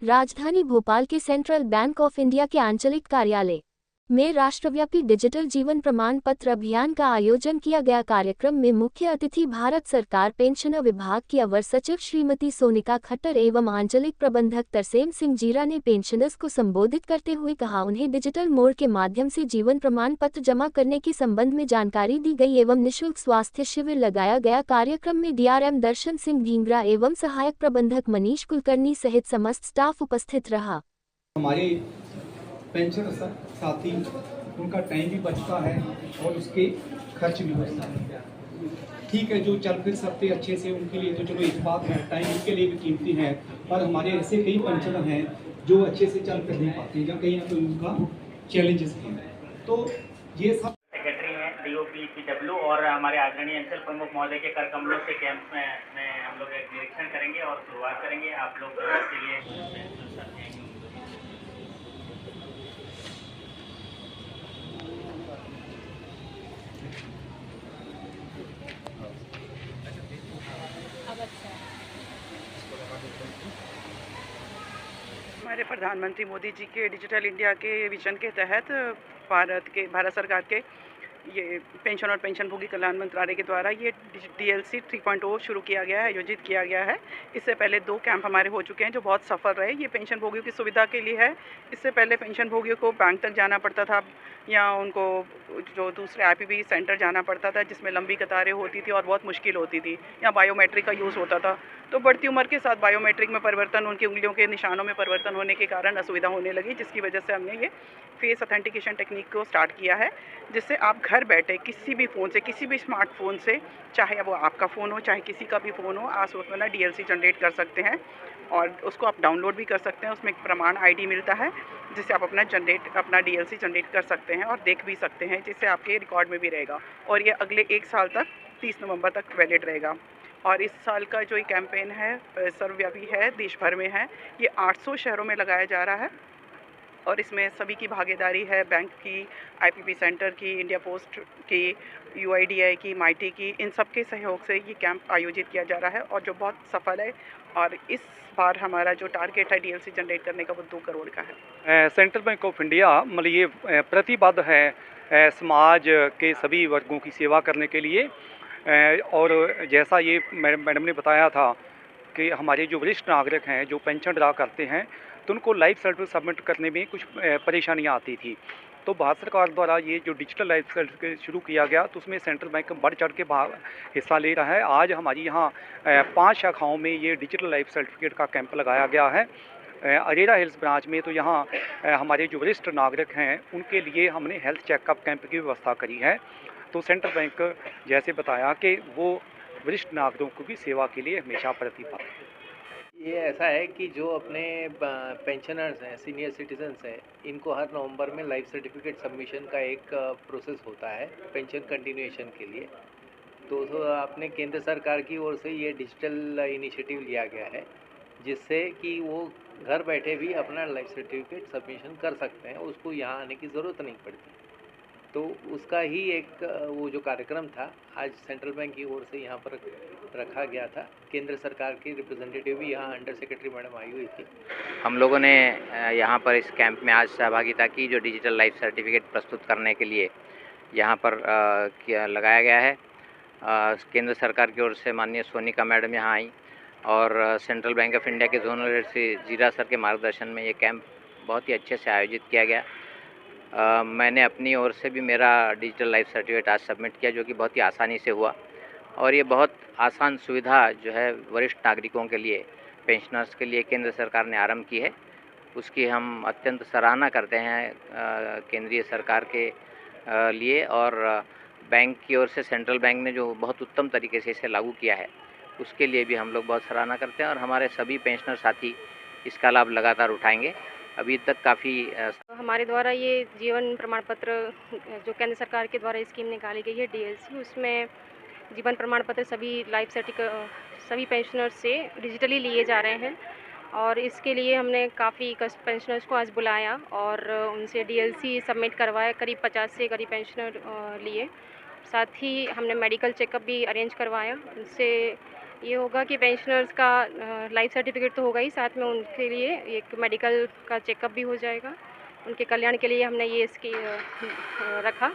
राजधानी भोपाल के central bank of India के आंचलिक कार्यालय में राष्ट्रव्यापी डिजिटल जीवन प्रमाण पत्र अभियान का आयोजन किया गया। कार्यक्रम में मुख्य अतिथि भारत सरकार पेंशन विभाग की अवर सचिव श्रीमती सोनिका खट्टर एवं आंचलिक प्रबंधक तरसेम सिंह जीरा ने पेंशनर्स को संबोधित करते हुए कहा, उन्हें डिजिटल मोड के माध्यम से जीवन प्रमाण पत्र जमा करने के संबंध में जानकारी दी गई एवं निःशुल्क स्वास्थ्य शिविर लगाया गया। कार्यक्रम में DRM दर्शन सिंह ढींगरा एवं सहायक प्रबंधक मनीष कुलकर्णी सहित समस्त स्टाफ उपस्थित रहा। हमारे पेंशन साथी, उनका टाइम भी बचता है और उसके खर्च भी बचता है। ठीक है, जो चल फिर सकते अच्छे से उनके लिए तो चलो एक बात है, टाइम उनके लिए भी कीमती है, पर हमारे ऐसे कई पेंशनर हैं जो अच्छे से चल फिर नहीं पाते या कहीं ना कहीं उनका चैलेंजेस हैं। तो ये सब सेक्रेटरी हैं DOP PW और हमारे आदरणीय अंचल प्रमुख महोदय के कर कमलों से कैंप में हम लोग एक निरीक्षण करेंगे और शुरुआत करेंगे। आप लोग के लिए हमारे प्रधानमंत्री मोदी जी के डिजिटल इंडिया के विजन के तहत भारत सरकार के ये पेंशन और पेंशनभोगी कल्याण मंत्रालय के द्वारा ये DLC 3.0 शुरू किया गया है, आयोजित किया गया है। इससे पहले 2 कैंप हमारे हो चुके हैं जो बहुत सफल रहे। ये पेंशन भोगियों की सुविधा के लिए है। इससे पहले पेंशन भोगियों को बैंक तक जाना पड़ता था या उनको जो दूसरे IPP सेंटर जाना पड़ता था, जिसमें लंबी कतारें होती थी और बहुत मुश्किल होती थी। या बायोमेट्रिक का यूज़ होता था, तो बढ़ती उम्र के साथ बायोमेट्रिक में परिवर्तन, उनकी उंगलियों के निशानों में परिवर्तन होने के कारण असुविधा होने लगी, जिसकी वजह से हमने ये फेस ऑथेंटिकेशन टेक्निक को स्टार्ट किया है, जिससे आप घर बैठे किसी भी फ़ोन से, किसी भी स्मार्टफोन से, चाहे वो आपका फ़ोन हो चाहे किसी का भी फ़ोन हो, आप उसमें ना DLC जनरेट कर सकते हैं और उसको आप डाउनलोड भी कर सकते हैं। उसमें एक प्रमाण ID मिलता है जिससे आप अपना DLC जनरेट कर सकते हैं और देख भी सकते हैं, जिससे आपके रिकॉर्ड में भी रहेगा और ये अगले 1 साल तक 30 नवंबर तक वैलिड रहेगा। और इस साल का जो ये कैंपेन है सर्वव्यापी है, देश भर में है। ये 800 शहरों में लगाया जा रहा है और इसमें सभी की भागीदारी है, बैंक की, IPP सेंटर की, इंडिया पोस्ट की, UIDAI की, MeitY की, इन सब के सहयोग से ये कैंप आयोजित किया जा रहा है और जो बहुत सफल है। और इस बार हमारा जो टारगेट है DLC जनरेट करने का वो 2 करोड़ का है। सेंट्रल बैंक ऑफ इंडिया मतलब ये प्रतिबद्ध है समाज के सभी वर्गों की सेवा करने के लिए। और जैसा ये मैडम ने बताया था कि हमारे जो वरिष्ठ नागरिक हैं जो पेंशन ड्रा करते हैं, तो उनको लाइफ सर्टिफिकेट सबमिट करने में कुछ परेशानियां आती थी। तो भारत सरकार द्वारा ये जो डिजिटल लाइफ सर्टिफिकेट शुरू किया गया, तो उसमें सेंट्रल बैंक बढ़ चढ़ के हिस्सा ले रहा है। आज हमारी यहाँ 5 शाखाओं में ये डिजिटल लाइफ सर्टिफिकेट का कैंप लगाया गया है। अरेरा हिल्स ब्रांच में तो यहाँ हमारे जो वरिष्ठ नागरिक हैं उनके लिए हमने हेल्थ चेकअप कैंप की व्यवस्था करी है। तो सेंट्रल बैंक जैसे बताया कि वो वरिष्ठ नागरिकों की सेवा के लिए हमेशा प्रतिबद्ध है। ये ऐसा है कि जो अपने पेंशनर्स हैं, सीनियर सिटीजन्स हैं, इनको हर नवंबर में लाइफ सर्टिफिकेट सबमिशन का एक प्रोसेस होता है पेंशन कंटिन्यूएशन के लिए। तो अपने केंद्र सरकार की ओर से ये डिजिटल इनिशिएटिव लिया गया है, जिससे कि वो घर बैठे भी अपना लाइफ सर्टिफिकेट सबमिशन कर सकते हैं, उसको यहाँ आने की ज़रूरत नहीं पड़ती। तो उसका ही एक वो जो कार्यक्रम था आज सेंट्रल बैंक की ओर से यहाँ पर रखा गया था। केंद्र सरकार की रिप्रेजेंटेटिव भी यहाँ अंडर सेक्रेटरी मैडम आई हुई थी। हम लोगों ने यहाँ पर इस कैंप में आज सहभागिता की, जो डिजिटल लाइफ सर्टिफिकेट प्रस्तुत करने के लिए यहाँ पर लगाया गया है। केंद्र सरकार की ओर से माननीय सोनिका मैडम यहाँ आई और सेंट्रल बैंक ऑफ इंडिया के जोनल हेड से जीरा सर के मार्गदर्शन में ये कैंप बहुत ही अच्छे से आयोजित किया गया। मैंने अपनी ओर से भी मेरा डिजिटल लाइफ सर्टिफिकेट आज सबमिट किया, जो कि बहुत ही आसानी से हुआ और ये बहुत आसान सुविधा जो है वरिष्ठ नागरिकों के लिए, पेंशनर्स के लिए केंद्र सरकार ने आरंभ की है, उसकी हम अत्यंत सराहना करते हैं केंद्रीय सरकार के लिए। और बैंक की ओर से सेंट्रल बैंक ने जो बहुत उत्तम तरीके से इसे लागू किया है, उसके लिए भी हम लोग बहुत सराहना करते हैं और हमारे सभी पेंशनर साथी इसका लाभ लगातार उठाएंगे। अभी तक काफ़ी हमारे द्वारा ये जीवन प्रमाण पत्र जो केंद्र सरकार के द्वारा स्कीम निकाली गई है DLC, उसमें जीवन प्रमाण पत्र सभी पेंशनर्स से डिजिटली लिए जा रहे हैं और इसके लिए हमने काफ़ी पेंशनर्स को आज बुलाया और उनसे DLC सबमिट करवाया। करीब 50 से करीब पेंशनर लिए। साथ ही हमने मेडिकल चेकअप भी अरेंज करवाया। उनसे ये होगा कि पेंशनर्स का लाइफ सर्टिफिकेट तो होगा ही, साथ में उनके लिए एक मेडिकल का चेकअप भी हो जाएगा। उनके कल्याण के लिए हमने ये रखा।